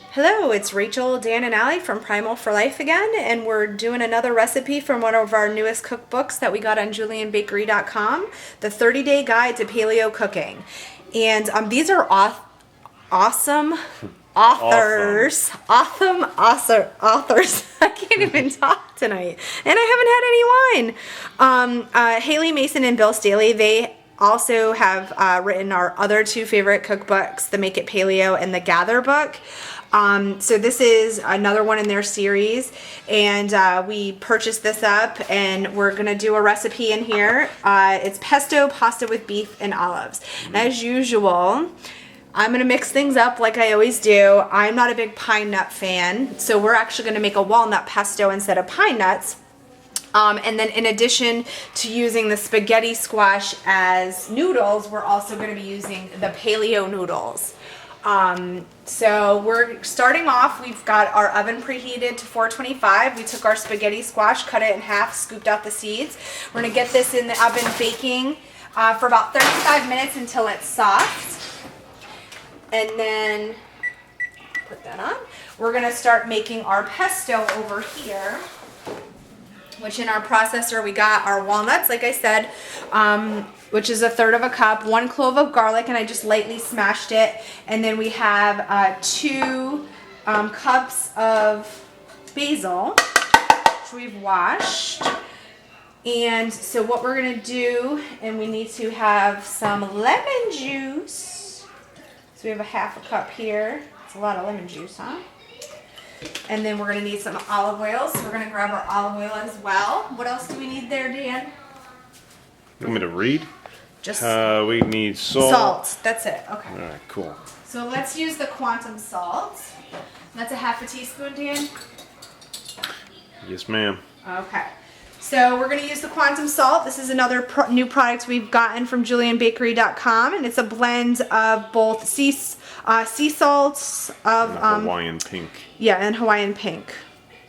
Hello, it's Rachel, Dan, and Allie from Primal for Life again, and we're doing another recipe from one of our newest cookbooks that we got on julianbakery.com, the 30-Day Guide to Paleo Cooking. And these are awesome authors. Awesome authors. I can't even talk tonight. And I haven't had any wine. Haley Mason and Bill Staley, they also have written our other two favorite cookbooks, the Make It Paleo and the Gather book. So this is another one in their series, and we purchased this up, and we're gonna do a recipe in here. It's pesto pasta with beef and olives. And as usual, I'm gonna mix things up like I always do. I'm not a big pine nut fan, so we're actually gonna make a walnut pesto instead of pine nuts. And then in addition to using the spaghetti squash as noodles, we're also going to be using the paleo noodles. So we're starting off, we've got our oven preheated to 425. We took our spaghetti squash, cut it in half, scooped out the seeds. We're going to get this in the oven baking for about 35 minutes until it's soft. And then put that on. We're going to start making our pesto over here, which in our processor we got our walnuts, like I said, which is 1/3 cup, 1 clove of garlic, and I just lightly smashed it. And then we have 2 cups of basil, which we've washed. And so what we're gonna do, and we need to have some lemon juice. So we have 1/2 cup here. It's a lot of lemon juice, huh? And then we're going to need some olive oil, so we're going to grab our olive oil as well. What else do we need there, Dan? You want me to read? Just we need salt. Salt, that's it, okay. All right, cool. So let's use the quantum salt. That's 1/2 teaspoon, Dan? Yes, ma'am. Okay. So we're going to use the quantum salt. This is another new product we've gotten from julianbakery.com, and it's a blend of both sea salts of Hawaiian pink. Yeah, and Hawaiian pink.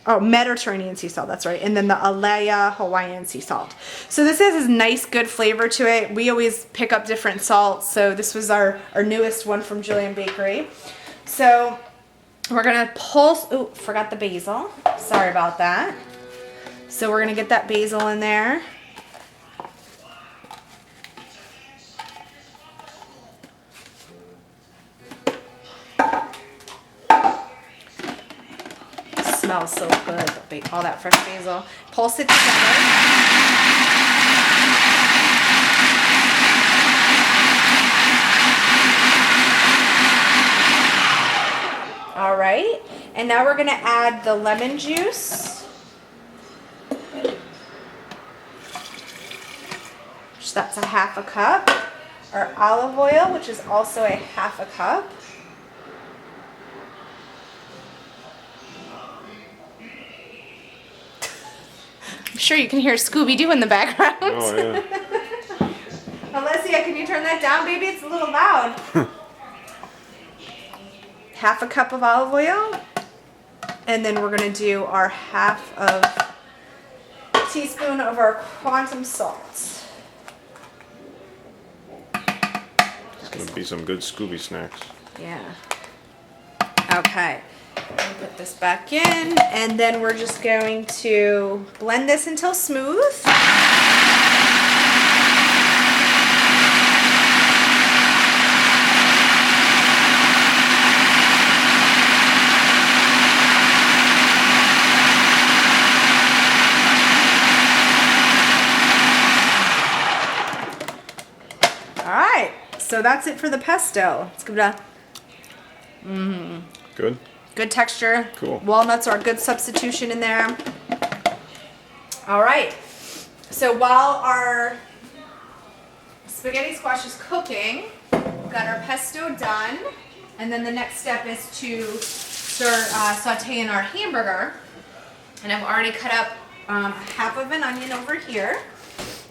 Oh, Mediterranean sea salt, that's right. And then the Alea Hawaiian sea salt. So this has this nice, good flavor to it. We always pick up different salts, so this was our newest one from Julian Bakery. So we're gonna pulse, oh, forgot the basil. Sorry about that. So we're gonna get that basil in there. Smells so good, all that fresh basil. Pulse it together. All right, and now we're gonna add the lemon juice. That's 1/2 cup. Our olive oil, which is also 1/2 cup. I'm sure you can hear Scooby-Doo in the background. Oh, yeah. Alessia, can you turn that down, baby? It's a little loud. 1/2 cup of olive oil. And then we're going to do our 1/2 teaspoon of our quantum salt. It's going to be some good Scooby snacks. Yeah. Okay. Put this back in, and then we're just going to blend this until smooth. All right, so that's it for the pesto. Let's give it a Good? good texture. Cool. Walnuts are a good substitution in there. All right. So while our spaghetti squash is cooking, we've got our pesto done. And then the next step is to start sauteing our hamburger. And I've already cut up 1/2 of an onion over here.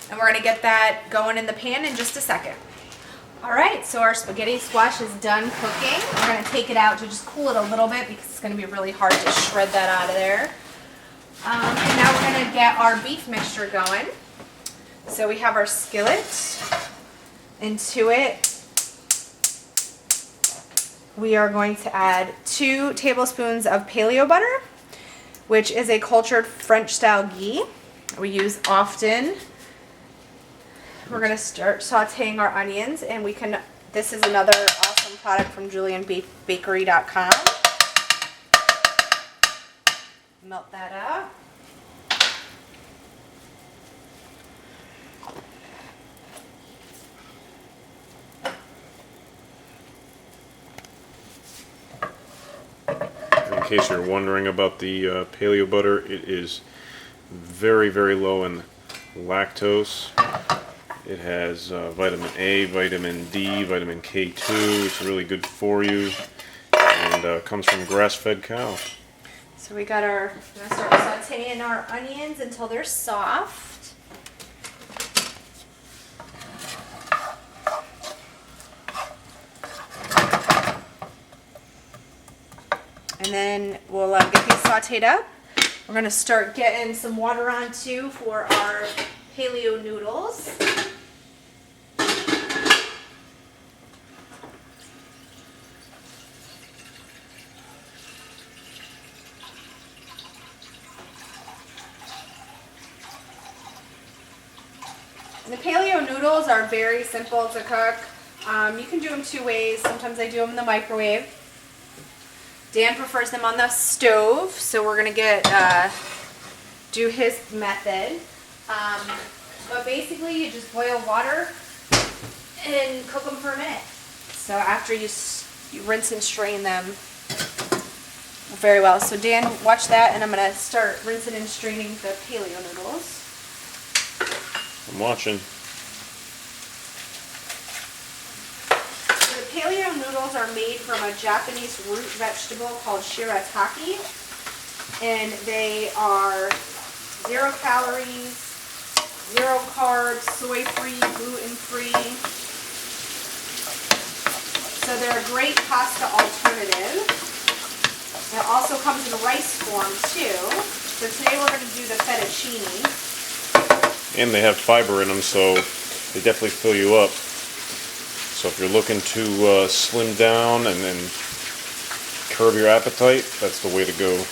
And we're going to get that going in the pan in just a second. All right, so our spaghetti squash is done cooking. We're going to take it out to just cool it a little bit because it's going to be really hard to shred that out of there. And now we're going to get our beef mixture going. So we have our skillet. Into it, we are going to add 2 tablespoons of paleo butter, which is a cultured French style ghee we use often. We're going to start sauteing our onions, and this is another awesome product from JulianBakery.com. Melt that up. In case you're wondering about the paleo butter, it is very, very low in lactose. It has vitamin A, vitamin D, vitamin K2. It's really good for you, and comes from grass-fed cows. So we're gonna start sauteing our onions until they're soft. And then we'll get these sauteed up. We're gonna start getting some water on too for our paleo noodles. The paleo noodles are very simple to cook. You can do them 2 ways. Sometimes I do them in the microwave. Dan prefers them on the stove, so we're gonna do his method. But basically, you just boil water and cook them for a minute. So after you rinse and strain them very well. So Dan, watch that, and I'm gonna start rinsing and straining the paleo noodles. I'm watching. The paleo noodles are made from a Japanese root vegetable called shirataki, and they are 0 calories, 0 carbs, soy-free, gluten-free. So they're a great pasta alternative. It also comes in rice form too. So today we're going to do the fettuccine. And they have fiber in them, so they definitely fill you up. So if you're looking to slim down and then curb your appetite, that's the way to go.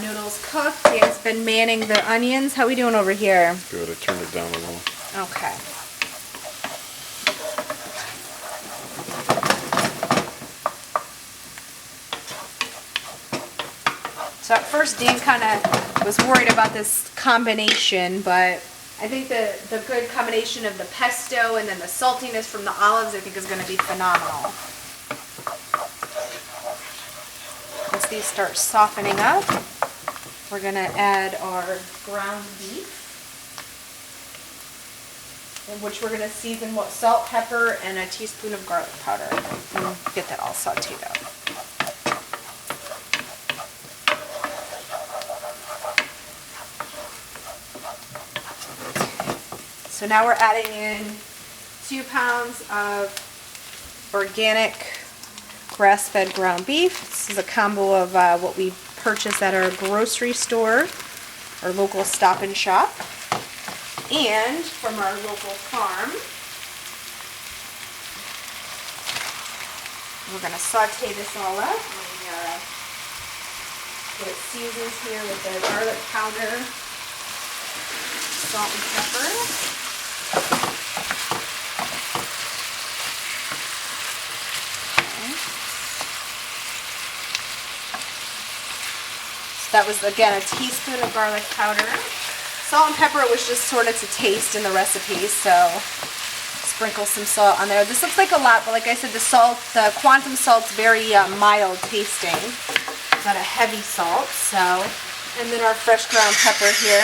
Noodles cooked. Dan's been manning the onions. How are we doing over here? Good, I turned it down a little. Okay. So at first Dan kind of was worried about this combination, but I think the good combination of the pesto and then the saltiness from the olives I think is going to be phenomenal. Once these start softening up, we're going to add our ground beef, which we're going to season with salt, pepper, and a teaspoon of garlic powder, and get that all sauteed up. So now we're adding in 2 pounds of organic grass-fed ground beef. This is a combo of what we purchase at our grocery store, our local Stop and Shop, and from our local farm. We're going to saute this all up. Get it seasoned here with the garlic powder, salt and pepper. That was, again, a teaspoon of garlic powder. Salt and pepper was just sort of to taste in the recipe, so sprinkle some salt on there. This looks like a lot, but like I said, the quantum salt's very mild tasting. Not a heavy salt, so. And then our fresh ground pepper here.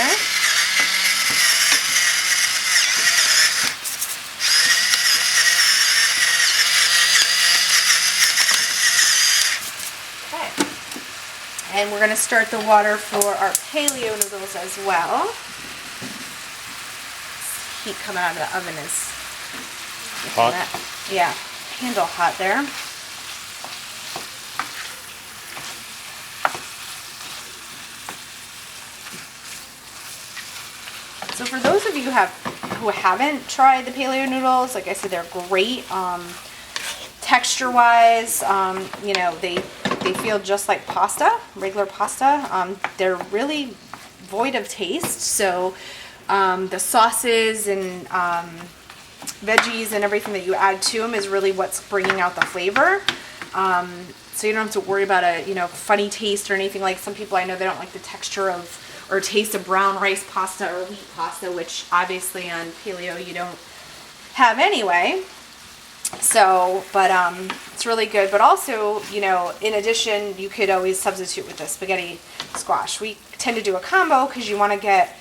And we're going to start the water for our paleo noodles as well. Heat coming out of the oven is hot. Yeah. handle hot there. So for those of you who haven't tried the paleo noodles, like I said, they're great. Texture-wise, you know, they feel just like pasta, regular pasta. They're really void of taste. So the sauces and veggies and everything that you add to them is really what's bringing out the flavor. So you don't have to worry about a, you know, funny taste or anything. Like some people I know, they don't like the texture of or taste of brown rice pasta or wheat pasta, which obviously on paleo you don't have anyway. So, but it's really good. But also, you know, in addition, you could always substitute with the spaghetti squash. We tend to do a combo because we want to get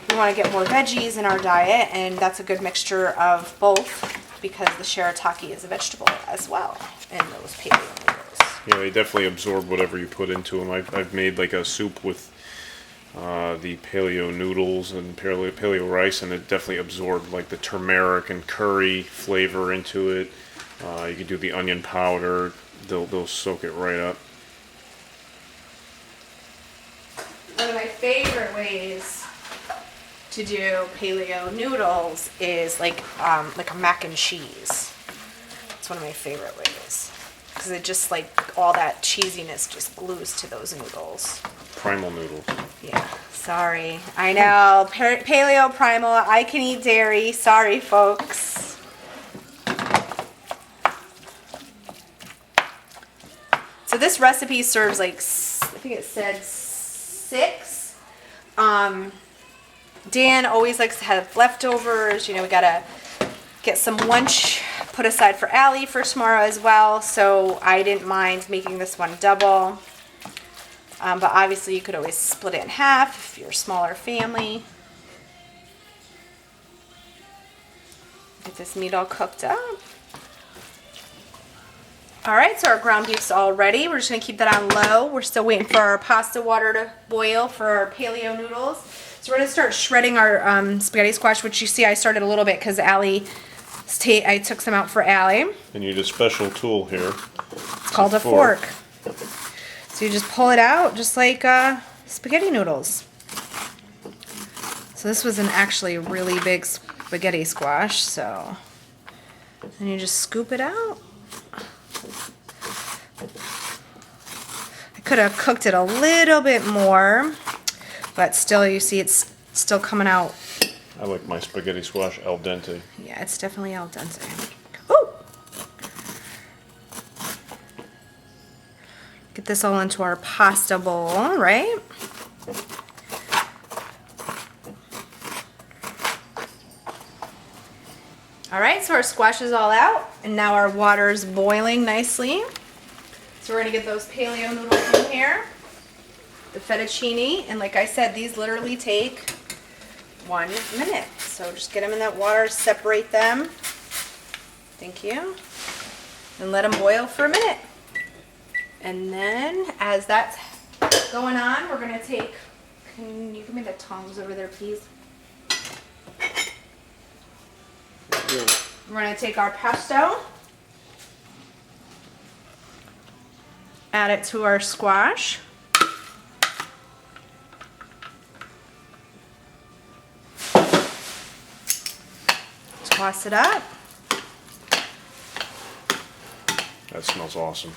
more veggies in our diet, and that's a good mixture of both because the shirataki is a vegetable as well in those paleo noodles. Yeah, they definitely absorb whatever you put into them. I've made like a soup with the paleo noodles and paleo rice, and it definitely absorbed like the turmeric and curry flavor into it. You could do the onion powder; they'll soak it right up. One of my favorite ways to do paleo noodles is like a mac and cheese. It's one of my favorite ways because it just like all that cheesiness just glues to those noodles. Primal noodles. Yeah, sorry. I know, paleo primal, I can eat dairy. Sorry, folks. So this recipe serves like, I think it said 6. Dan always likes to have leftovers. You know, we gotta get some lunch put aside for Allie for tomorrow as well. So I didn't mind making this one double. But obviously you could always split it in half if you're a smaller family. Get this meat all cooked up. Alright, so our ground beef's all ready. We're just going to keep that on low. We're still waiting for our pasta water to boil for our paleo noodles. So we're going to start shredding our spaghetti squash, which you see I started a little bit because I took some out for Allie. And you need a special tool here. It's called a fork. So you just pull it out just like spaghetti noodles. So this was an actually really big spaghetti squash, so then you just scoop it out. I could have cooked it a little bit more, but still you see it's still coming out. I like my spaghetti squash al dente. Yeah, it's definitely al dente. Ooh! Get this all into our pasta bowl, right? Alright, so our squash is all out, and now our water is boiling nicely. So we're going to get those paleo noodles in here, the fettuccine, and like I said, these literally take 1 minute. So just get them in that water, separate them. Thank you. And let them boil for a minute. And then, as that's going on, we're going to take, can you give me the tongs over there, please? We're going to take our pesto, add it to our squash. Toss it up. That smells awesome.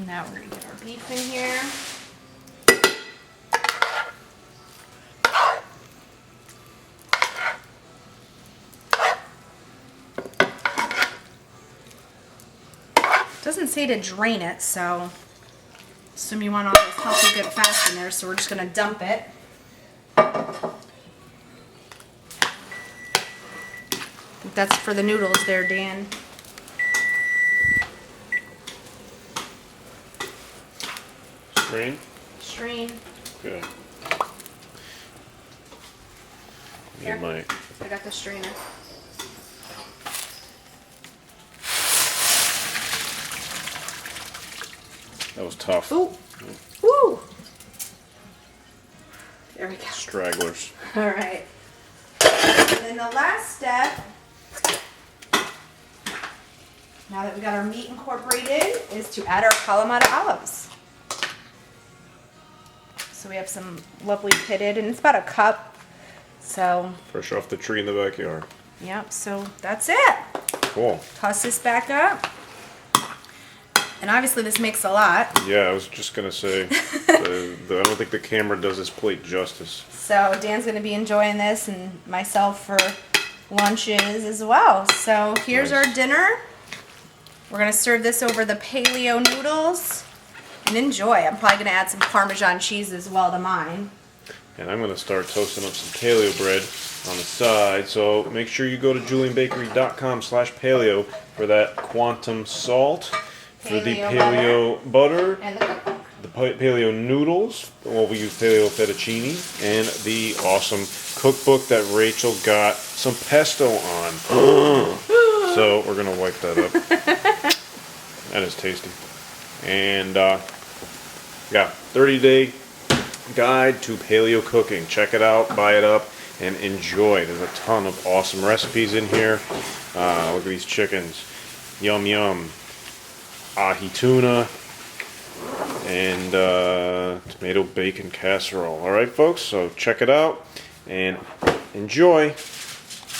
Now we're going to get our beef in here. It doesn't say to drain it, so assume you want all this healthy good fats in there, so we're just going to dump it. That's for the noodles there, Dan. Strain? Strain. Okay. Here. Need my... I got the strainer. That was tough. Ooh. Woo! There we go. stragglers. All right. And then the last step, now that we got our meat incorporated, is to add our Kalamata olives. So we have some lovely pitted, and it's about a cup. So, Fresh off the tree in the backyard. yep, so that's it. Cool. Toss this back up. And obviously this makes a lot. Yeah, I was just gonna say, I don't think the camera does this plate justice. So Dan's going to be enjoying this, and myself for lunches as well. So here's Nice. our dinner. We're going to serve this over the paleo noodles and enjoy. I'm probably going to add some Parmesan cheese as well to mine. And I'm gonna start toasting up some paleo bread on the side. So make sure you go to julianbakery.com/paleo for that quantum salt, for the Paleo paleo butter, And the cookbook. the paleo noodles, well, we use paleo fettuccine, and the awesome cookbook that Rachel got some pesto on. So we're gonna wipe that up. That is tasty. And yeah, 30-day guide to paleo cooking. Check it out, buy it up, and enjoy. There's a ton of awesome recipes in here. Look at these chickens. Yum yum. Ahi tuna. And tomato bacon casserole. Alright folks, so check it out and enjoy.